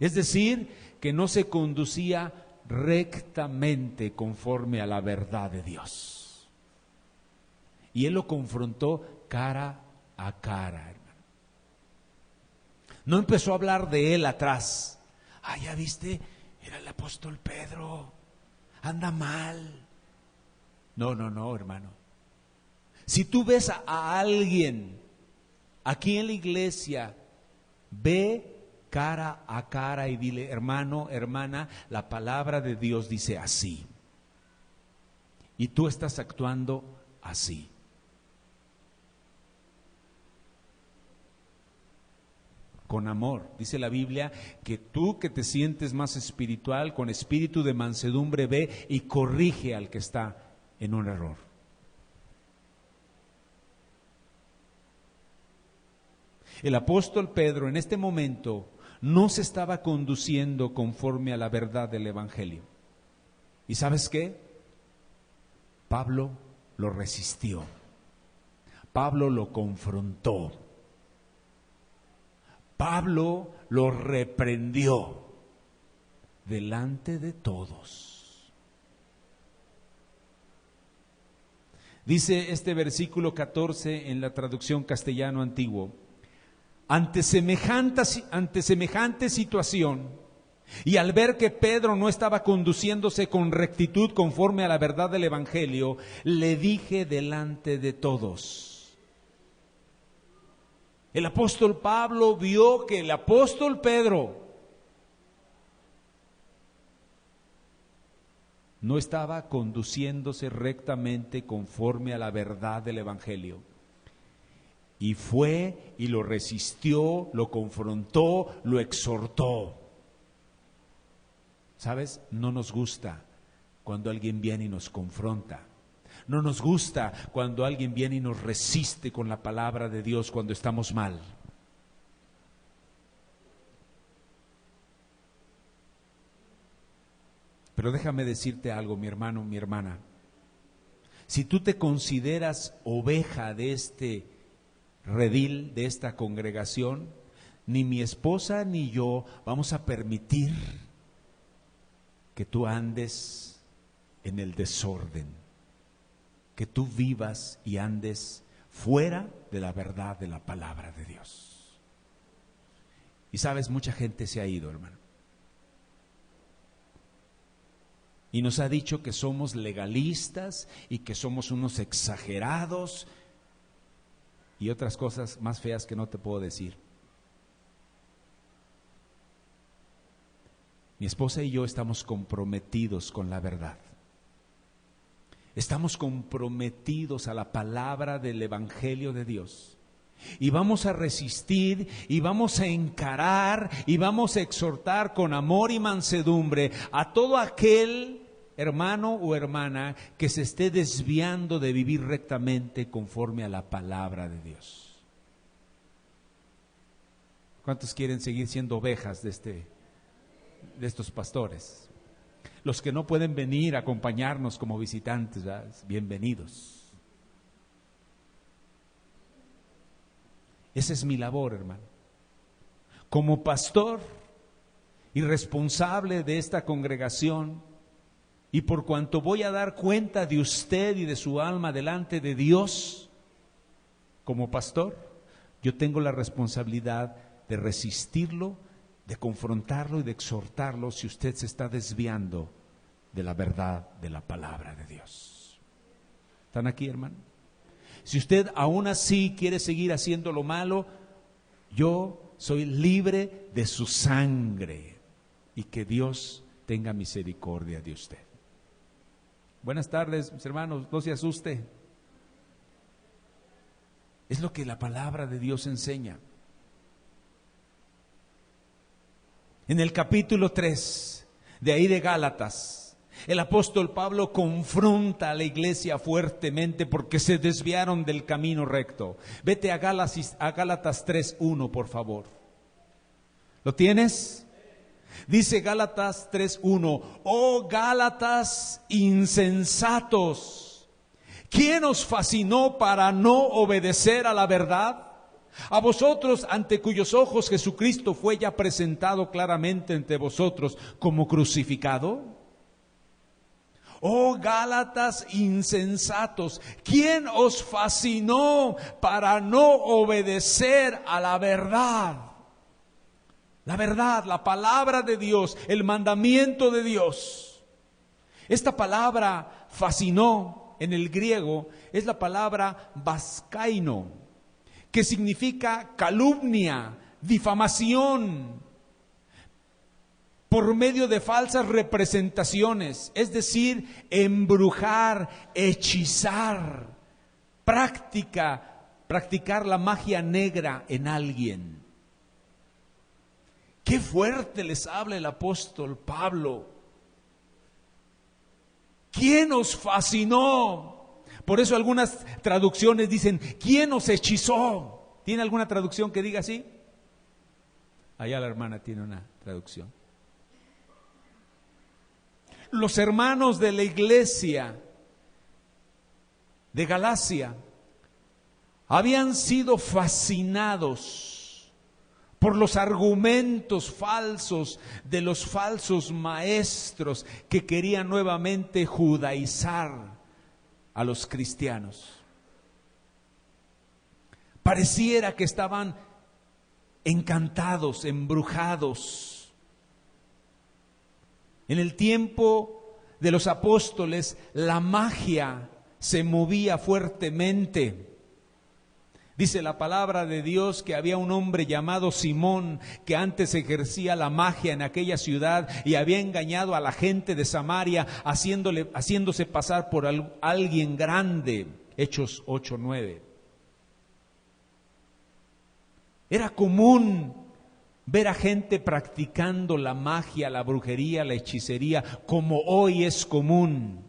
es decir, que no se conducía rectamente conforme a la verdad de Dios. Y él lo confrontó cara a cara, hermano. No empezó a hablar de él atrás. Ya viste, era el apóstol Pedro, anda mal. No, hermano. Si tú ves a alguien aquí en la iglesia, ve cara a cara y dile: hermano, hermana, la palabra de Dios dice así, y tú estás actuando así. Con amor, dice la Biblia, que tú que te sientes más espiritual, con espíritu de mansedumbre, ve y corrige al que está en un error. El apóstol Pedro en este momento no se estaba conduciendo conforme a la verdad del Evangelio. ¿Y sabes qué? Pablo lo resistió. Pablo lo confrontó. Pablo lo reprendió delante de todos. Dice este versículo 14 en la traducción castellano antiguo: ante semejante situación, y al ver que Pedro no estaba conduciéndose con rectitud conforme a la verdad del Evangelio, le dije delante de todos. El apóstol Pablo vio que el apóstol Pedro no estaba conduciéndose rectamente conforme a la verdad del Evangelio. Y fue y lo resistió, lo confrontó, lo exhortó. ¿Sabes? No nos gusta cuando alguien viene y nos confronta. No nos gusta cuando alguien viene y nos resiste con la palabra de Dios cuando estamos mal. Pero déjame decirte algo, mi hermano, mi hermana. Si tú te consideras oveja de este redil, de esta congregación, ni mi esposa ni yo vamos a permitir que tú andes en el desorden, que tú vivas y andes fuera de la verdad de la palabra de Dios. Y sabes, mucha gente se ha ido, hermano, y nos ha dicho que somos legalistas y que somos unos exagerados y otras cosas más feas que no te puedo decir. Mi esposa y yo estamos comprometidos con la verdad. estamos comprometidos a la palabra del Evangelio de Dios. Y vamos a resistir, y vamos a encarar, y vamos a exhortar con amor y mansedumbre a todo aquel hermano o hermana que se esté desviando de vivir rectamente conforme a la palabra de Dios. ¿Cuántos quieren seguir siendo ovejas de estos pastores? Los que no pueden venir a acompañarnos como visitantes, ¿verdad? Bienvenidos. Esa es mi labor, hermano. Como pastor y responsable de esta congregación, y por cuanto voy a dar cuenta de usted y de su alma delante de Dios, como pastor, yo tengo la responsabilidad de resistirlo, de confrontarlo y de exhortarlo si usted se está desviando de la verdad de la palabra de Dios. ¿Están aquí, hermano? Si usted aún así quiere seguir haciendo lo malo, yo soy libre de su sangre, y que Dios tenga misericordia de usted. Buenas tardes, mis hermanos, no se asuste. Es lo que la palabra de Dios enseña. En el capítulo 3, de ahí de Gálatas, el apóstol Pablo confronta a la iglesia fuertemente porque se desviaron del camino recto. Vete a Gálatas 3:1, por favor. ¿Lo tienes? Dice Gálatas 3:1: oh Gálatas insensatos, ¿quién os fascinó para no obedecer a la verdad? A vosotros, ante cuyos ojos Jesucristo fue ya presentado claramente entre vosotros como crucificado. Oh Gálatas insensatos, ¿quién os fascinó para no obedecer a la verdad? La verdad, la palabra de Dios, el mandamiento de Dios. Esta palabra fascinó en el griego es la palabra baskaino, que significa calumnia, difamación, por medio de falsas representaciones, es decir, embrujar, hechizar, practicar la magia negra en alguien. Qué fuerte les habla el apóstol Pablo. ¿Quién os fascinó? Por eso algunas traducciones dicen, ¿quién os hechizó? ¿Tiene alguna traducción que diga así? Allá la hermana tiene una traducción. Los hermanos de la iglesia de Galacia habían sido fascinados por los argumentos falsos de los falsos maestros que querían nuevamente judaizar a los cristianos. Pareciera que estaban encantados, embrujados. En el tiempo de los apóstoles, la magia se movía fuertemente. Dice la palabra de Dios que había un hombre llamado Simón que antes ejercía la magia en aquella ciudad y había engañado a la gente de Samaria haciéndose pasar por alguien grande. Hechos 8:9. Era común ver a gente practicando la magia, la brujería, la hechicería, como hoy es común.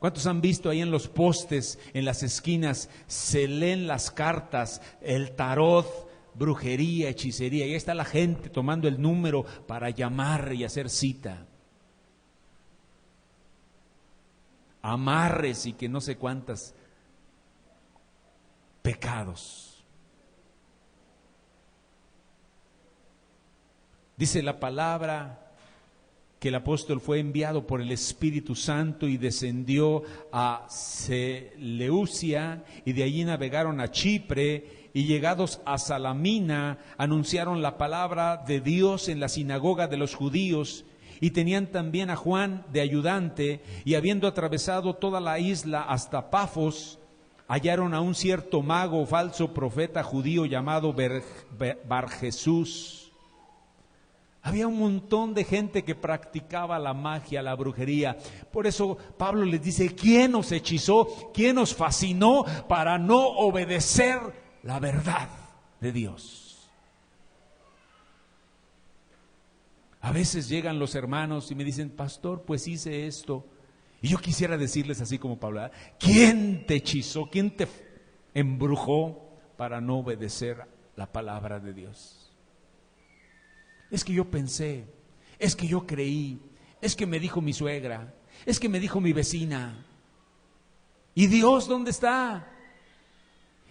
¿Cuántos han visto ahí en los postes, en las esquinas, se leen las cartas, el tarot, brujería, hechicería? Y ahí está la gente tomando el número para llamar y hacer cita. Amarres y que no sé cuántas pecados. Dice la palabra que el apóstol fue enviado por el Espíritu Santo y descendió a Seleucia, y de allí navegaron a Chipre, y llegados a Salamina anunciaron la palabra de Dios en la sinagoga de los judíos, y tenían también a Juan de ayudante, y habiendo atravesado toda la isla hasta Pafos, hallaron a un cierto mago, falso profeta judío llamado Bar Jesús, Había un montón de gente que practicaba la magia, la brujería. Por eso Pablo les dice, ¿quién nos hechizó? ¿Quién nos fascinó para no obedecer la verdad de Dios? A veces llegan los hermanos y me dicen, pastor, pues hice esto. Y yo quisiera decirles así como Pablo, ¿quién te hechizó? ¿Quién te embrujó para no obedecer la palabra de Dios? Es que yo pensé, es que yo creí, es que me dijo mi suegra, es que me dijo mi vecina. ¿Y Dios dónde está?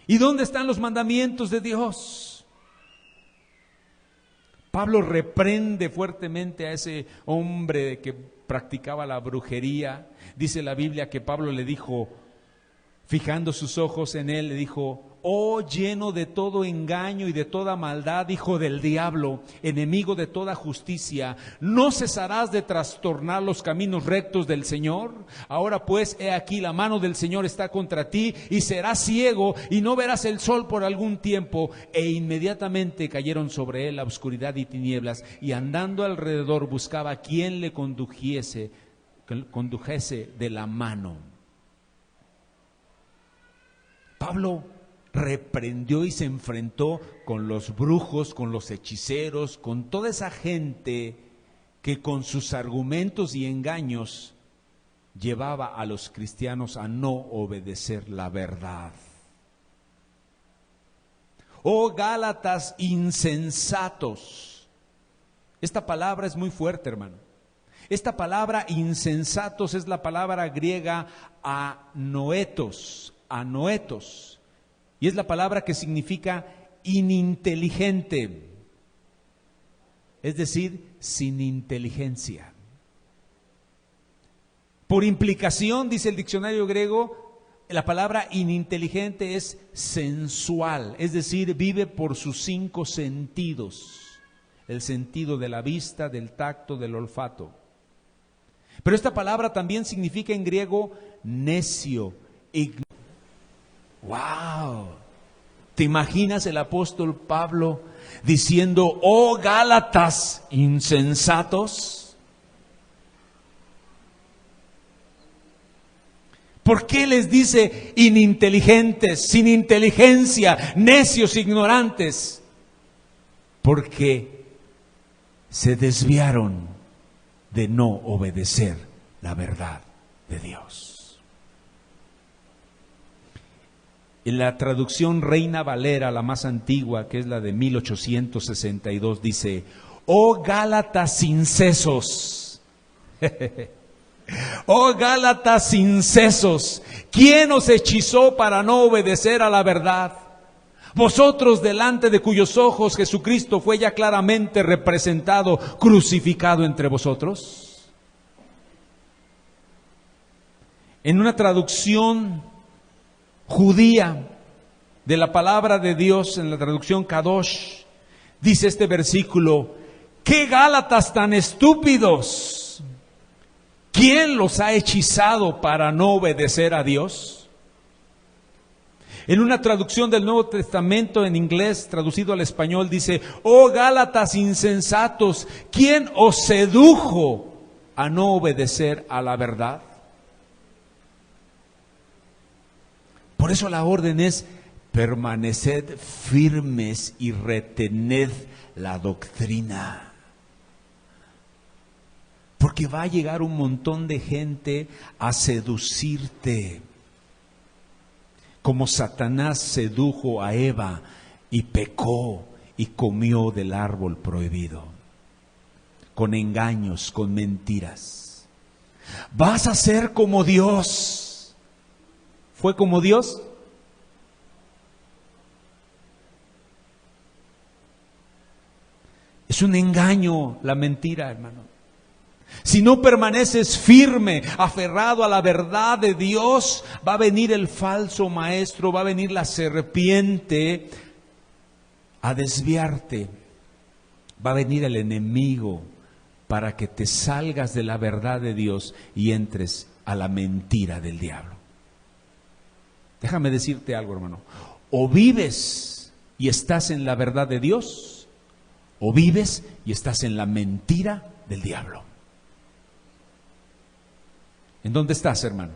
¿Y dónde están los mandamientos de Dios? Pablo reprende fuertemente a ese hombre que practicaba la brujería. Dice la Biblia que Pablo le dijo, fijando sus ojos en él, le dijo, oh lleno de todo engaño y de toda maldad, hijo del diablo, enemigo de toda justicia, ¿no cesarás de trastornar los caminos rectos del Señor? Ahora pues, he aquí, la mano del Señor está contra ti, y serás ciego, y no verás el sol por algún tiempo. E inmediatamente cayeron sobre él la oscuridad y tinieblas, y andando alrededor buscaba quien le condujese de la mano. Pablo reprendió y se enfrentó con los brujos, con los hechiceros, con toda esa gente que con sus argumentos y engaños llevaba a los cristianos a no obedecer la verdad. Oh Gálatas insensatos. Esta palabra es muy fuerte, hermano. Esta palabra insensatos es la palabra griega anoetos. Y es la palabra que significa ininteligente, es decir, sin inteligencia. Por implicación, dice el diccionario griego, la palabra ininteligente es sensual, es decir, vive por sus 5 sentidos, el sentido de la vista, del tacto, del olfato. Pero esta palabra también significa en griego necio, ignorante. ¡Wow! ¿Te imaginas el apóstol Pablo diciendo, oh Gálatas insensatos? ¿Por qué les dice ininteligentes, sin inteligencia, necios, ignorantes? Porque se desviaron de no obedecer la verdad de Dios. En la traducción Reina Valera, la más antigua, que es la de 1862, dice, oh Gálatas incesos, oh Gálatas incesos, ¿quién os hechizó para no obedecer a la verdad? Vosotros delante de cuyos ojos Jesucristo fue ya claramente representado, crucificado entre vosotros. En una traducción judía de la palabra de Dios, en la traducción Kadosh, dice este versículo, ¿qué Gálatas tan estúpidos? ¿Quién los ha hechizado para no obedecer a Dios? En una traducción del Nuevo Testamento en inglés, traducido al español, dice, oh Gálatas insensatos, ¿quién os sedujo a no obedecer a la verdad? Por eso la orden es, permaneced firmes y retened la doctrina. Porque va a llegar un montón de gente a seducirte. Como Satanás sedujo a Eva y pecó y comió del árbol prohibido. Con engaños, con mentiras. Vas a ser como Dios. ¿Fue como Dios? Es un engaño la mentira, hermano. Si no permaneces firme, aferrado a la verdad de Dios, va a venir el falso maestro, va a venir la serpiente a desviarte. Va a venir el enemigo para que te salgas de la verdad de Dios y entres a la mentira del diablo. Déjame decirte algo, hermano. O vives y estás en la verdad de Dios, O vives y estás en la mentira del diablo. ¿En dónde estás, hermano?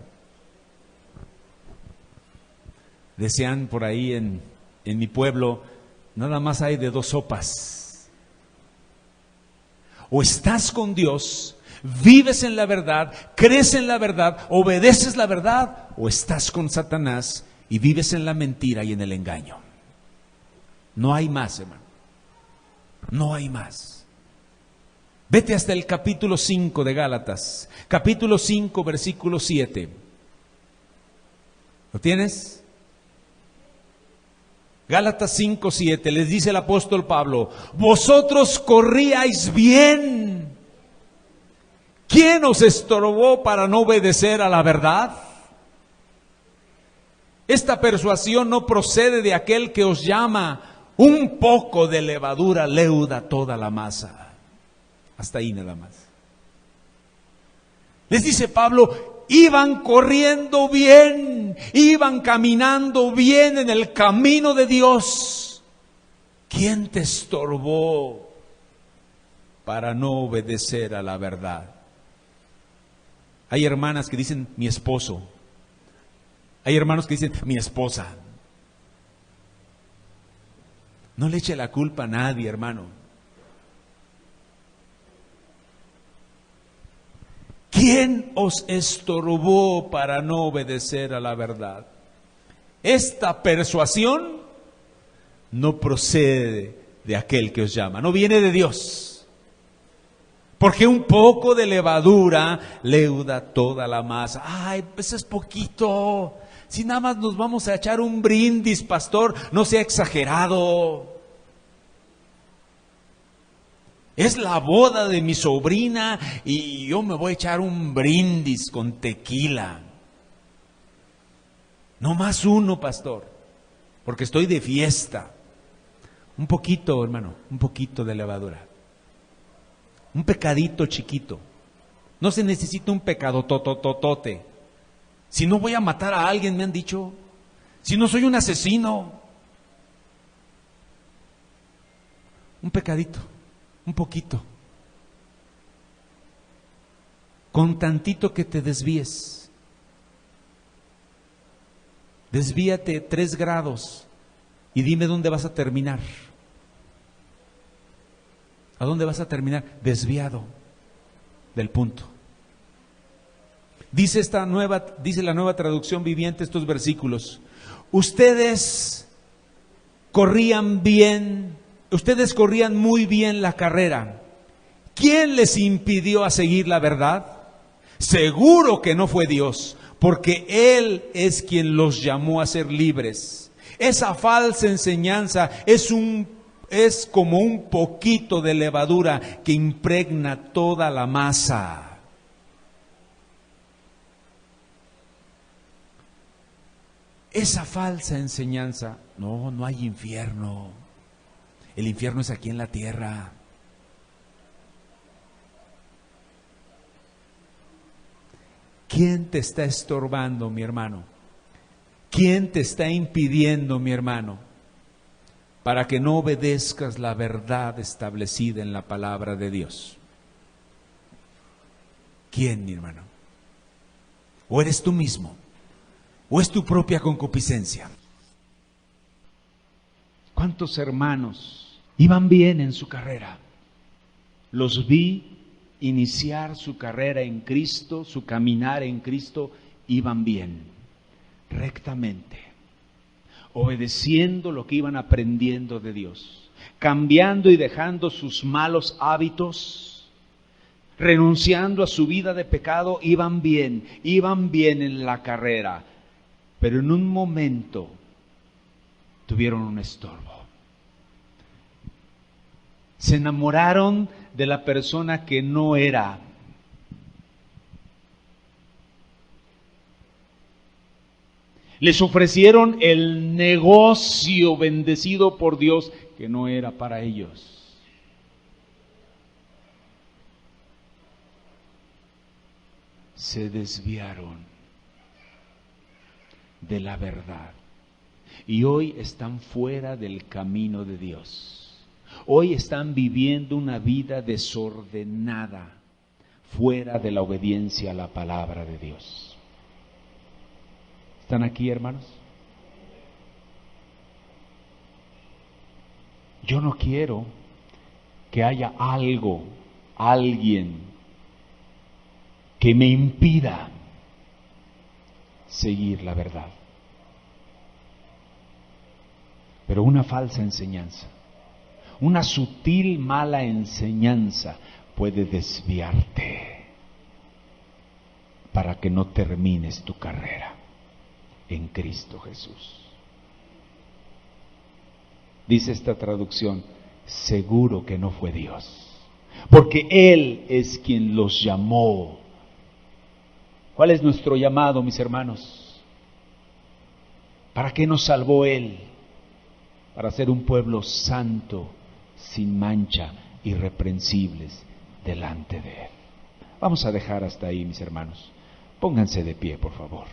Decían por ahí en mi pueblo, nada más hay de dos sopas. O estás con Dios, vives en la verdad, crees en la verdad, obedeces la verdad, o estás con Satanás y vives en la mentira y en el engaño. No hay más, hermano. No hay más. Vete hasta el capítulo 5 de Gálatas, capítulo 5, versículo 7. ¿Lo tienes? Gálatas 5, 7, les dice el apóstol Pablo: vosotros corríais bien. ¿Quién os estorbó para no obedecer a la verdad? Esta persuasión no procede de aquel que os llama. Un poco de levadura leuda toda la masa. Hasta ahí nada más. Les dice Pablo, iban corriendo bien, iban caminando bien en el camino de Dios. ¿Quién te estorbó para no obedecer a la verdad? Hay hermanas que dicen mi esposo. Hay hermanos que dicen mi esposa. No le eche la culpa a nadie, hermano. ¿Quién os estorbó para no obedecer a la verdad? Esta persuasión no procede de aquel que os llama, no viene de Dios. Porque un poco de levadura leuda toda la masa. Ay, pues es poquito. Si nada más nos vamos a echar un brindis, pastor, no sea exagerado. Es la boda de mi sobrina y yo me voy a echar un brindis con tequila. No más uno, pastor, porque estoy de fiesta. Un poquito, hermano, un poquito de levadura. Un pecadito chiquito. No se necesita un pecado totototote. Si no voy a matar a alguien, me han dicho. Si no soy un asesino. Un pecadito, un poquito. Con tantito que te desvíes. Desvíate 3 grados y dime dónde vas a terminar. ¿A dónde vas a terminar? Desviado del punto. Dice la nueva traducción viviente estos versículos. Ustedes corrían bien, ustedes corrían muy bien la carrera. ¿Quién les impidió a seguir la verdad? Seguro que no fue Dios, porque Él es quien los llamó a ser libres. Esa falsa enseñanza es como un poquito de levadura que impregna toda la masa. Esa falsa enseñanza, no hay infierno. El infierno es aquí en la tierra. ¿Quién te está estorbando, mi hermano? ¿Quién te está impidiendo, mi hermano, para que no obedezcas la verdad establecida en la palabra de Dios? ¿Quién, mi hermano? ¿O eres tú mismo? ¿O es tu propia concupiscencia? ¿Cuántos hermanos iban bien en su carrera? Los vi iniciar su carrera en Cristo, su caminar en Cristo, iban bien, rectamente, obedeciendo lo que iban aprendiendo de Dios, cambiando y dejando sus malos hábitos, renunciando a su vida de pecado, iban bien en la carrera. Pero en un momento tuvieron un estorbo. Se enamoraron de la persona que no era. Les ofrecieron el negocio bendecido por Dios que no era para ellos. Se desviaron de la verdad y hoy están fuera del camino de Dios. hoy están viviendo una vida desordenada, fuera de la obediencia a la palabra de Dios. ¿Están aquí, hermanos? Yo no quiero que haya alguien que me impida seguir la verdad. Pero una falsa enseñanza, una sutil mala enseñanza puede desviarte para que no termines tu carrera en Cristo Jesús. Dice esta traducción, seguro que no fue Dios, porque Él es quien los llamó. ¿Cuál es nuestro llamado, mis hermanos? ¿Para qué nos salvó Él? Para ser un pueblo santo, sin mancha, irreprensibles delante de Él. Vamos a dejar hasta ahí, mis hermanos. Pónganse de pie, por favor.